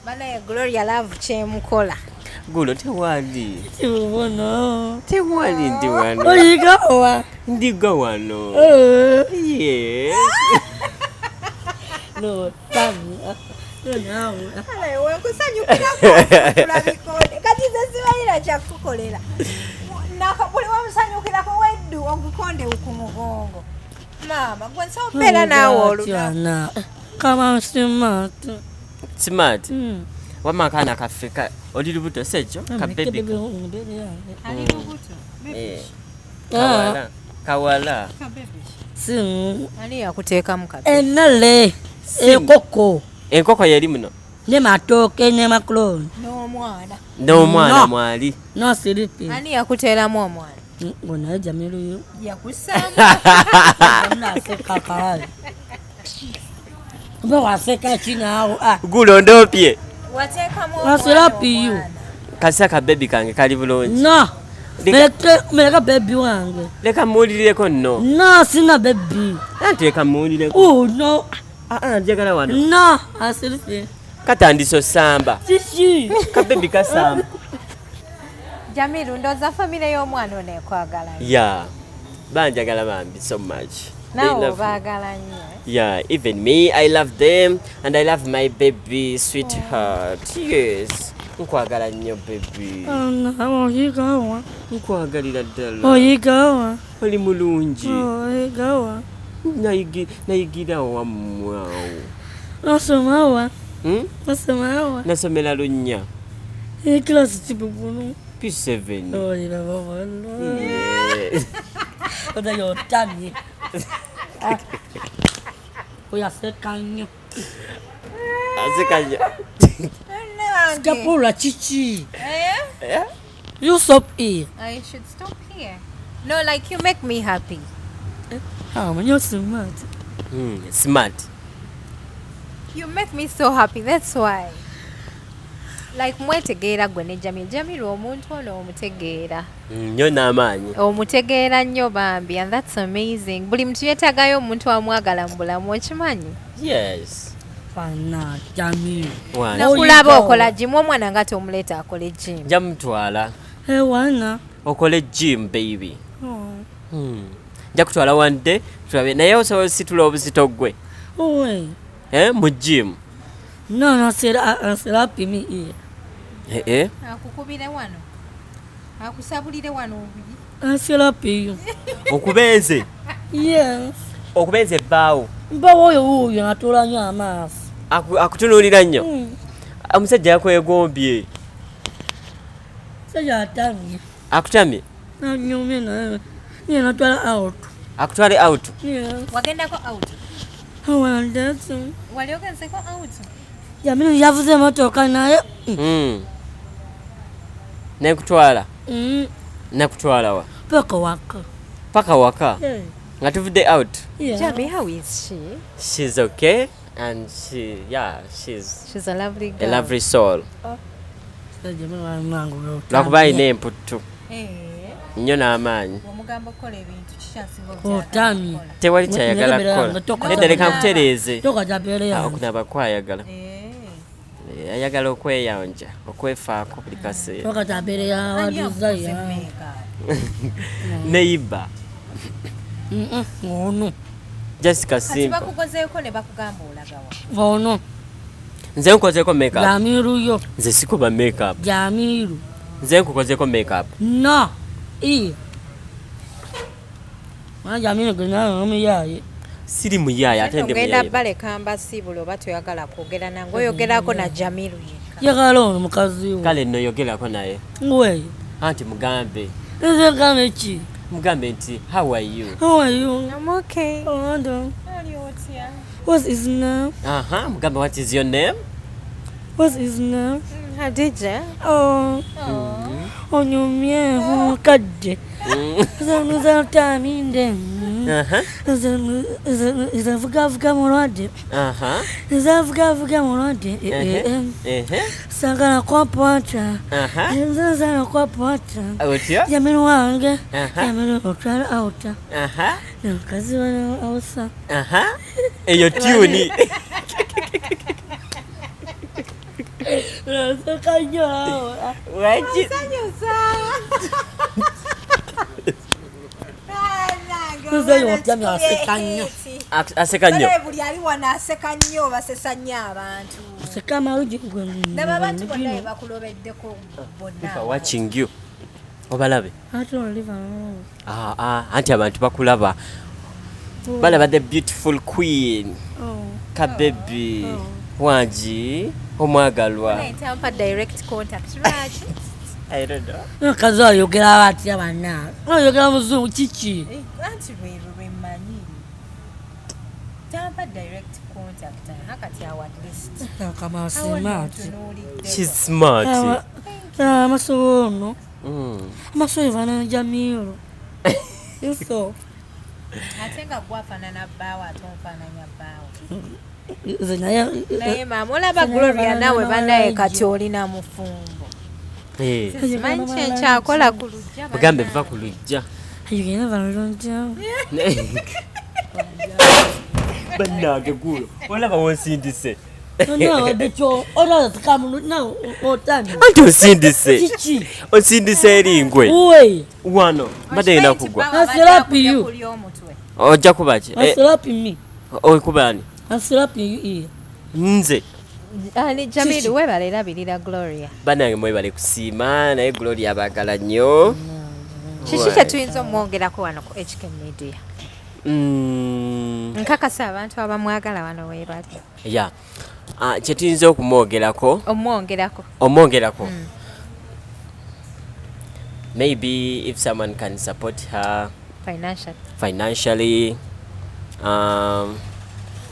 Bannaye Gloria love kyemukola. Gulo tewali. Tibubono. Tewali ndi wano. Oyigawa. Ndiga wano. Yes. No, tami. Nawe. Alaye wekusanyukirako tulabikode. Kati ze sibalira kyakukolera. Buli wamusanyukirako weddu ogukonde ku mugongo. Mama, gwe nsobeera naawe oluna. Kama smart. Smart? Wama akaana kaffe oli lubuto si ekyo? Kabebi. Ali lubuto? Kawala. Simu. Ani yakuteekamu kabe? Enale. Enkoko. Enkoko yali muno. Ne matooke ne makuloni. N'omwana mwali. No siripi. ani yakuteeramu omwana? Nejamil yakusaamu naseka kale. Mbe waseka chinaawo. Gulondopye. wateekamu Wasirapiyo. Kasaka baby kange kali bulungi. No. Meleka baby wange. Leka muulireko nno. No, sina baby. Leka muulireko. Oh, no. Njagala wano. No, asiripi. Katandiso samba. Sisi. Ka baby kasamba. Jamilu ndooza famire y'omwana ono ekwagala nnyo. Yeah. Banjagala bambi so much. Naawe obaagala nnyo. Yeah, even me, I love them and I love my baby, sweetheart. Yes. Nkwagala nnyo baby. Oyigawa. Nkwagalira ddala. Oyigawa. Oli mulungi. Oyigawa. Nayigira wammwe awo. Nosomawa. Nosomawa. Nasomera lunnya. Ekilasi kibugulu. P7. Oyira babano. Oda yotamye. Oyaseka nnyo. Aseka nnyo. Skapula chichi. Eh? You stop here. I should stop here. No, like you make me happy. You're smart. Smart. You make me so happy, that's why. Like mwetegeera gwe ne Jamil. Jamil omuntu ono omutegeera. Nnyo n'amaanyi. Omutegeera nnyo bambi, and that's amazing. Buli muntu yeetagayo omuntu amwagala mu bulamu, okimanyi? Yes. Fana Jamil. Nakulaba okola gym, omwana nga tomuleeta akole gym. Nja mutwala. Wana. Okole gym baby. Nja kutwala one day tulabe naye osobola ositula obuzito gwe. Owe. Mu gym. No, sera pimi here. Akukubire wano. Akusabulire wano obuli. Sera piyo. Okubenze. Yes. Okubenze ebbaawo. Mbawo oyo natula nnyo amaaso. Akutunuulira nnyo. Omusajja yakwegombye. Sajja atamye. Akutamye. Nanyumye naye. Niye natwala out. Akutwale out. Yes. Wagendako out. Wandatu. Wali ogenzeko out. Jamil yavuze motoka naye. Nekutwala. Nakutwala wa. Paka waka. Yeah. Nga tuvudde out. Yeah. Jamil, how is she? She's okay and she's a lovely girl. a lovely soul. Jamil wangu. Lwakuba alina emputtu. Nnyo n'amaanyi. Omugamba okukola ebintu kikyasinga Otamye. Tewali kyayagala kukola. Nedda leka nkutereeze. Toka japere yangu. Okunaba kwayagala. Ayagala okweyanja, okwefaako buli kaseera. Toka japere ya wadiza ya. Neiba. Ono. Jessica Simba. bakugozeeko ne bakugamba olagawa. Ono. Nze nkozeeko makeup. Jamiru yo. Nze sikuba makeup. Jamiru. Nze nkukozeeko makeup. No. Jamiru gena omuyaye. Siri muyaaya ate ndi muyaaya. Ogenda baleka mbasiibula oba toyagala kwogera nange oyogerako na Jamiru yekka. Yagala ono mukazi we. Kale nno yogerako naye. Ngwe. Anti mugambe. Nze ngambe ki? Mugambe nti how are you? How are you? I'm okay. Oh, no. Ali otya? What's his name? Mugambe, what is your name? What's his name? Hadija. Oh. Onyumye mukadde. Zanuza taminde. Zavuga mulwadde. Zavuga mulwadde. Sagala kwapwata. Nzazala kwapwata. Otya? Jamiru wange. Jamiru otwala auta. Nakazi wana awusa. Eyo tuni. Naseka nnyo awo. Waki? Aseka nnyo. Buli ali wano aseka nnyo basesa nnyo abantu. Aseka amalungi gwe. Ndaba abantu bonna bakulobeddeko bonna. Watching you. Obalabe. Anti abantu bakulaba. Balaba the beautiful queen. Kabebi. Wanji. Omwagalwa. Tampa direct contact. Right. I don't know. Kazi oyogera batya banna. Oyogera muzungu kiki? Anti lwe mmanyi. Tampa direct contact. Hakati awa at least. Kama smart. She's smart. Amaso no. Amaso ivana Nejamil. Yuso. Atenga gwafanana bawa atonfananya bawa. Naye mama olaba Gloria nawe banaye kati olina mufumbo. Simanyi kyenkyakola ku lujja. Bagambe va ku lujja. Ayogera balunja. Bannange gulo. Olaba wonsindise. No, wadde kyo olaba tukamu no otani. Anti osindise. Kiki? Osindise eringwe. Uwe. Wano. Mbadde ngenda kugwa. Asirapi you. Ojja kuba ki? Asirapi me. Okubani? Asirapi you. Nze. Nejamil webale erabirira Gloria. Bannange mwebale kusiima naye Gloria abaagala nnyo. Kiki kye tuyinza omwogerako wano ku HK Media? Nkakasa abantu abamwagala wano weebali. Ya. Kye tuyinza okumwogerako. Omwongerako. Maybe if someone can support her financially.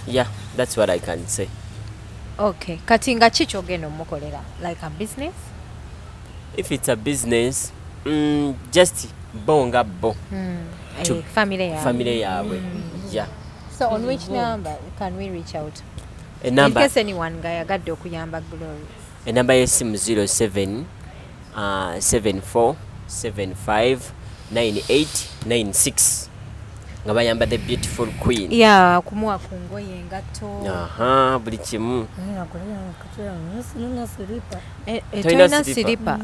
Yeah, that's what I can say. Okay. Kati nga kiki ogenda omukolera? Like a business? If it's a business, just bonga bo. Family yawe. Yeah. So on which number can we reach out? A number. In case anyone yagadde okuyamba Gloria. A number yesimu 07 74 75 98 96. Nga bayamba the beautiful queen. Yeah, kumuwa ku ngoye engatto. Aha, buli kimu. Toyina siripa.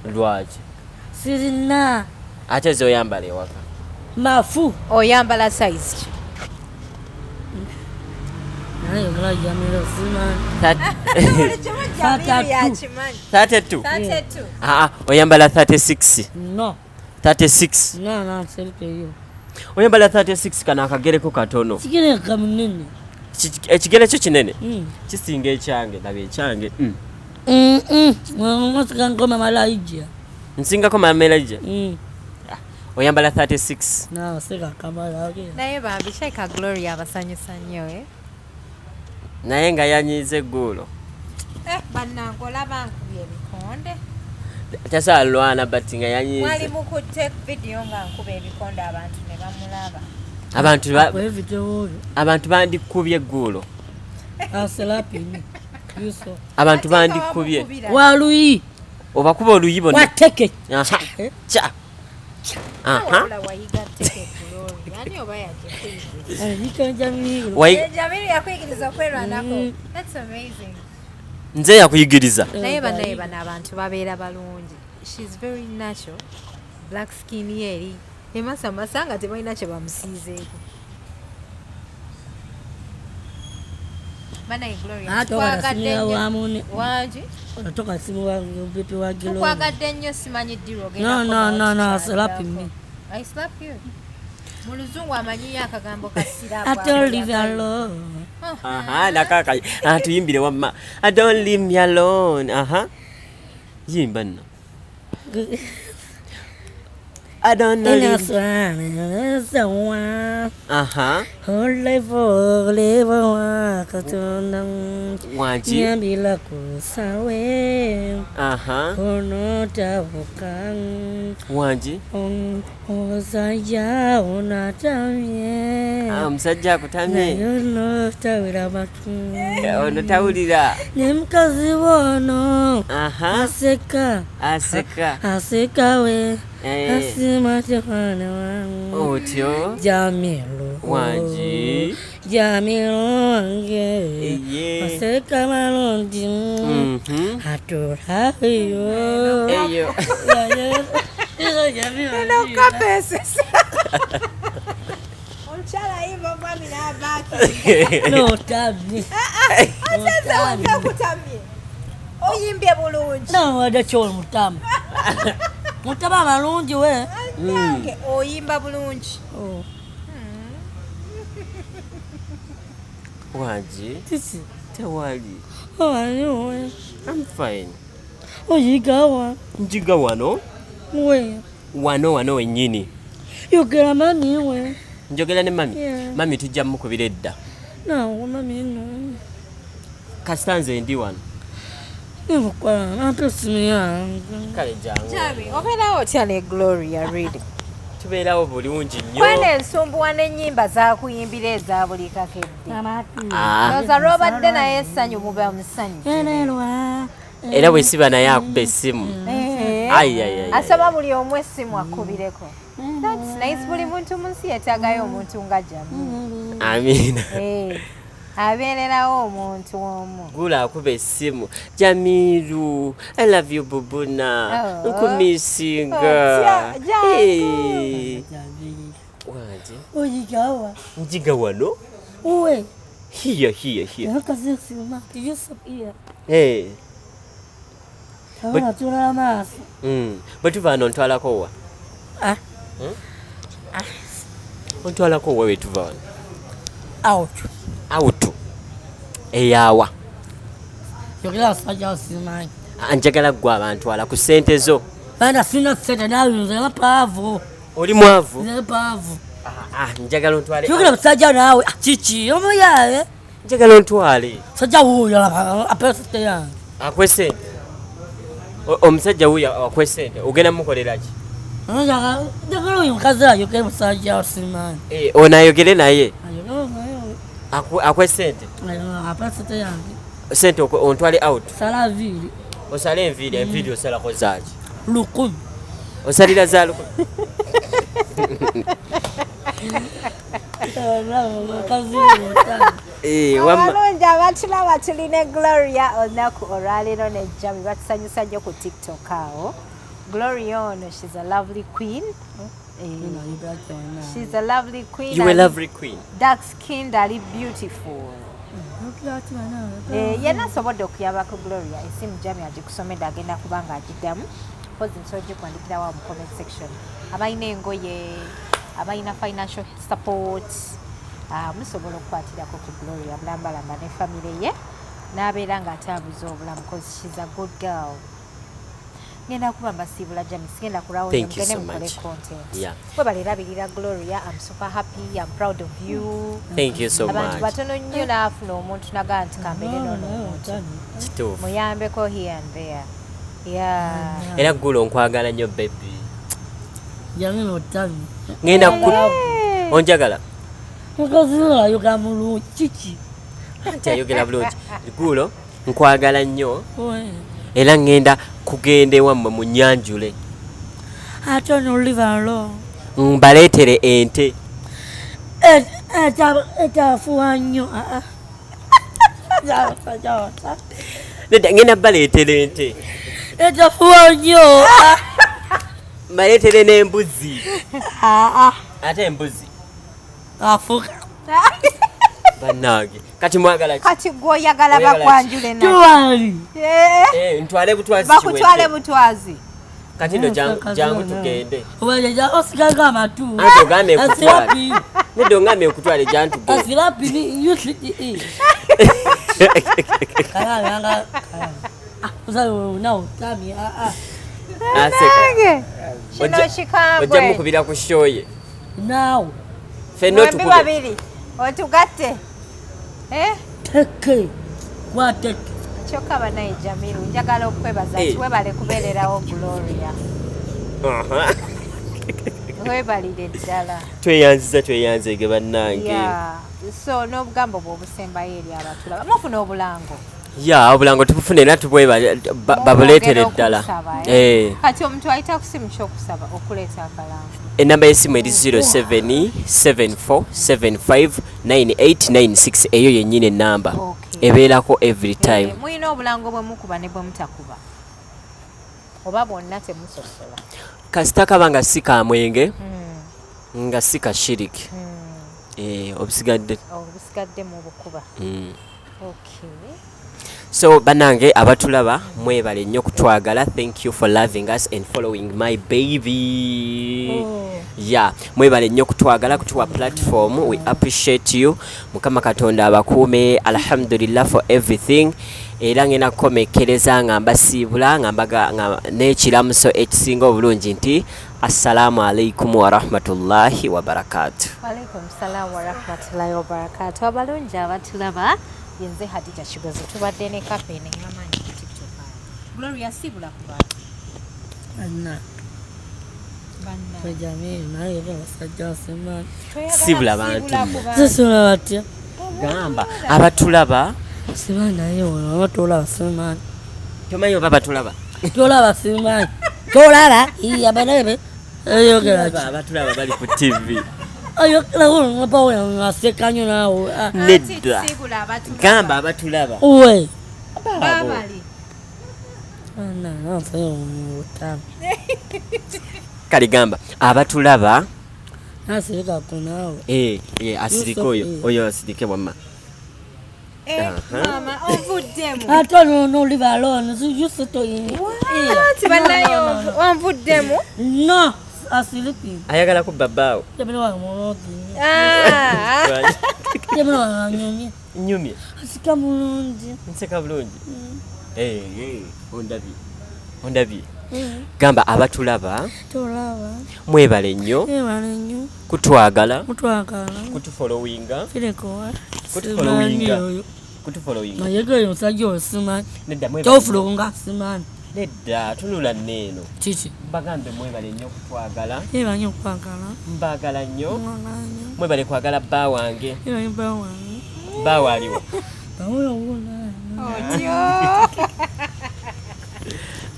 Lwaki? Sirina. Ate zoyambala ewaka. Mafu. Oyambala size ki? Naye Nejamil Simon. 32. Oyambala 36. No. 36. No, siripa yo. Oyambala 36 kana akagereko katono. Kigere kamunene. Ekigere kyo kinene. Kisinga ekyange nabe ekyange. Mwasika ngoma malaija. Nsingako mamelaija. Oyambala 36. No, sika kamala okay. Naye bambi sheka Gloria abasanyusa nnyo Naye nga yanyize ggulo. Bannange olaba nkubye ebikonde. Tasalwana but nga yanyize. Mwali mu ku take video nga nkuba ebikonde abantu ne bamulaba. Abantu bandikubye ggulo. Asirapi me. Yuso. Abantu bandikubye. Waluyi. Obakuba oluyi bonna. Wateke. Aha. Cha. Ola wayiga take Gloria. Ani oba yaje. Nejamil yakuyigiriza kwerwanako. That's amazing. Nze yakuyigiriza. Naye bana abantu babeera balungi. She's very natural. Black skin yeri. Emasa masanga tebalina kye bamusiizeeko. Bana Gloria. Wangi? Toka simu wa bipi wa Gloria. Tukwagadde nnyo simanyi ddiro ogenda. No, asirapi me. I slap you. Muluzungu amanyiyo akagambo kasira. I don't leave you alone. Nakaka. Tuyimbire wamma. I don't leave me alone. Yimba nno. I don't know. Wanji. Wanji. Musajja akutamye. Ono tawulira. Nemukazi wono. Aseka we. Asima tehana wangu. Otyo. Jamilu. Wanji. Jamilu wange. Aseka malondi. Hatura eyo. Eyo. No kapesesa. Onchala hivyo mwami na baki. No tabi. Aseza wanda kutamye. Oyimbye bulungi. No wada chol mutamu. Mutaba malungi we. Nange oyimba bulungi. Wanji. Tisi. Tewali. Oh, I know. I'm fine. Oyigawa. Njiga wano. We. Wano wennyini. Yogera mami we. Njogera ne mami. Yeah. Mami tujja mukubira edda. No, mami no. Kastanze ndi wano. Omukwano ampe simu yange. Kale jangu. Jami, obeerawo otya ne Gloria really? Tubeerawo bulungi nnyo. Kwene ensumbuwa n'ennyimba zaakuyimbira eza buli kakedde. Amatu. Loza lw'obadde naye essanyu muba musanyu. Enelwa. Era bwe siba naye akuba essimu. Ai. Asaba buli omu essimu akubireko. That's nice. Buli muntu mu nsi yeetaagayo omuntu nga Jami. Amiina. Abeererawo omuntu omu. Gula akuba essimu. Jamiru, I love you bubuna. Nkumisinga. Waje. Oyigawa. Njiga wano. We. Here. Yakaze simu. Yusapia. Abana tulala maaso. Bwe tuva wano ntwalako wa? Ontwalako wa wetuva wano? Out. Eyawa. Yogera asajja osimanyi. Njagala gwe abantwala ku ssente zo. Bana sina ssente nawe nze paavu. Oli mwavu? Nze paavu. Njagala ontwale. Yogera musajja naawe kiki omuyaye. Njagala ontwale. Sajja wuyo apesa ssente yange. Akwe ssente? Omusajja wuyo akwe ssente ogenda mukolera ki? Njagala oyo mukazi ayogere musajja osimanyi. Ono ayogere naye? Akwe ssente? Apesa ssente yange. Ssente ontwale out? Sala viri. Osala enviiri osalako zaaki? 10. Osalira za 10? Abalungi abatulaba tulina Gloria olunaku olwaleero ne Jami batusanyusa nnyo ku TikTok awo. Gloria ono, she's a lovely queen. She's a lovely queen. You a lovely queen. Dark skinned, ali beautiful. Yena asobodde okuyabako Gloria esimu Jami agikusomedde agenda kuba nga agiddamu kozi nsoje kuandikira wa mu comment section abalina engoye abalina financial support musobola okukwatirako ku Gloria bulambalamba ne family ye n'abeera nga atambuza obulamu because she's a good girl. Ngenda kuba mbasiibula Jami sigenda kulawo ngene mukole content. Webalirabirira Gloria, I'm super happy, I'm proud of you. Thank you so much. Abantu batono nnyo naafuna omuntu naga nti kamere nono kituufu muyambeko here and there. Era Gulo nkwagala nnyo baby. Jami otami. Ngenda onjagala? Mukazi ayogera mulungi kiki? Ayogera bulungi. Gulo nkwagala nnyo. Era ngenda kugenda ewammwe mu Nyanjule. Ate no live alone. Mbaleetere ente. Etafuwa nnyo. Nedda ngenda baleetera ente. Etafuwa nnyo. Mbaleetere n'embuzi. Ate embuzi afuka. Bannange kati mwagala ki? Kati gwoyagala bakwanjule na. Tuwali. Ntwale butwazi bakutwale butwazi. Kati ndo jangu tugende. Obaja osigaga amatu. Ate ogambye okutwale. Nedda ogambye okutwale jangu tugende. Asirapi ni UCE. Kala. Usayo nao tami Aseka. Kino kikambwe. Ojja mukubira ku shoye. Now. Fenno tukube. Babiri. Otugatte. Teke. Kwate. Kyokka banaye Jamiru njagala okwebaza webale kubeererawo Gloria. Webalire ddala. Tweyanzige bannange. So n'obugambo bw'obusembayo eri abatulaba. Mufuna obulango. Obulango tubufune era babuleetere ddala. Kati omuntu ayita ku simu ky'okusaba okuleeta akalango. Enamba y'essimu eri 0774759896 eyo yennyini ennamba ebeerako every time. Muyina obulango bwe mukuba ne bwe mutakuba oba bwonna temusosola kasita kaba nga si kamwenge nga si kashiriki obusigadde mu bukuba. So banange abatulaba mwebale nnyo kutwagala. Thank you for loving us and following my baby. Yeah, mwebale nnyo kutwagala kutuwa platform. We appreciate you. Mukama Katonda abakuume. Alhamdulillah for everything. Era ngena komekereza ngamba sibula ngamba n'ekiramuso ekisinga obulungi nti assalamu alaikum wa rahmatullahi wa barakatuh. Wa alaikum salam wa rahmatullahi wa barakatuh. Abalungi abatulaba yenze Hadija Kigozi tubadde ne Kapene ngamanyi ku TikTok. Gloria sibula ku bantu. Anna. Nejamil naye basajja sema. Sibula bantu. Sisula batya. Gamba abatulaba Simana yo batulaba sema. Tomanyi baba tulaba. Tulaba sema. Tulaba iya banebe. Ayo geraji. Abatulaba bali ku TV. Ayo kala ngapa we ngasekanyo nawo. Nedda. Gamba abatulaba. Uwe. Babali. Anna nafayo mutam. Kali gamba abatulaba. Asirika kunawo. Asiriko oyo asirike wamma. Mama, onvuddemu. Ate no leave alone. You sit in. Tibanayo onvuddemu. No, asilipi. Ayagala ku babaawo. Yabino wa muloti. Yabino wa nyumye. Nyumye. Asika mulungi. Nseka bulungi. Ondabi. Gamba abatulaba. Tulaba. Mwebale nnyo. Mwebale nnyo. Kutwagala. Kutufollowinga. Fileko. Kutufollowinga. Mayego musajja osima. Nedda mwebale. Tofulunga simani. Nedda tunula nneeno. Chichi. Bagambe mwebale nnyo kutwagala. Mwebale nnyo kwagala. Mbagala nnyo. Mwebale kwagala bba wange. Mwebale bba wange. Bba waliwo. Bawoyo wona.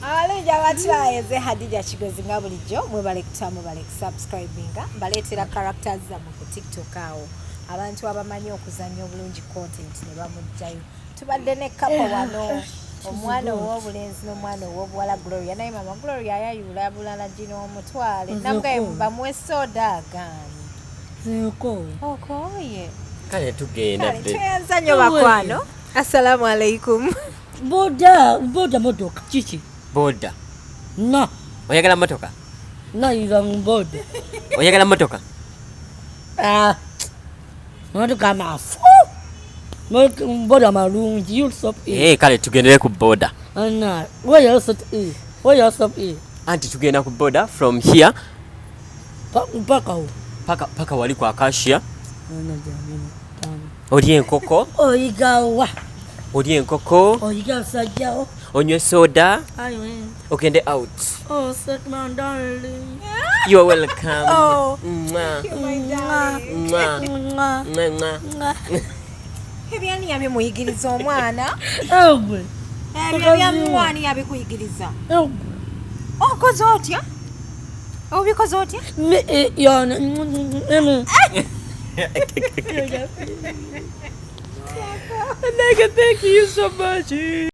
Abalungi abatulayenze Hadija Kigozi nga bulijjo mwebale kutamu bale kusubscribinga mbaleetera characters zammwe ku TikTok awo abantu abamanyi okuzannya obulungi content ne bamugjayo. Tubadde ne kapo wano omwana ow'obulenzi n'omwana ow'obuwala Gloria naye mama Gloria yayula bulala gino omutwale nabwe bamuwe soda agaani. Zeko. Okoye. Kale tugenda bbe. Tuyanza nnyo bakwano. Assalamu alaikum. Boda motoka. Chichi. Boda. No. Oyagala motoka? No, iza boda. Oyagala motoka? Motoka mafu. Boda malungi. You'll stop it. Kale tugendere ku boda. Anna, where you stop it? Anti tugenda ku boda from here. Paka wali kwa Akashia. Nejamil. Oli enkoko. Oyigawa. Oli enkoko. Oyiga sajjao. Onywe soda. Ayo. Okende out. Oh, set my darling. You are welcome. Oh. Mwah. My darling. Mwah. Mwah. Mwah. Ebyani yabe muyigiriza omwana. Egwe. Ebyamwani yabe kuyigiriza. Egwe. Okoze otya? Obikoze otya? Yana. Thank you so much.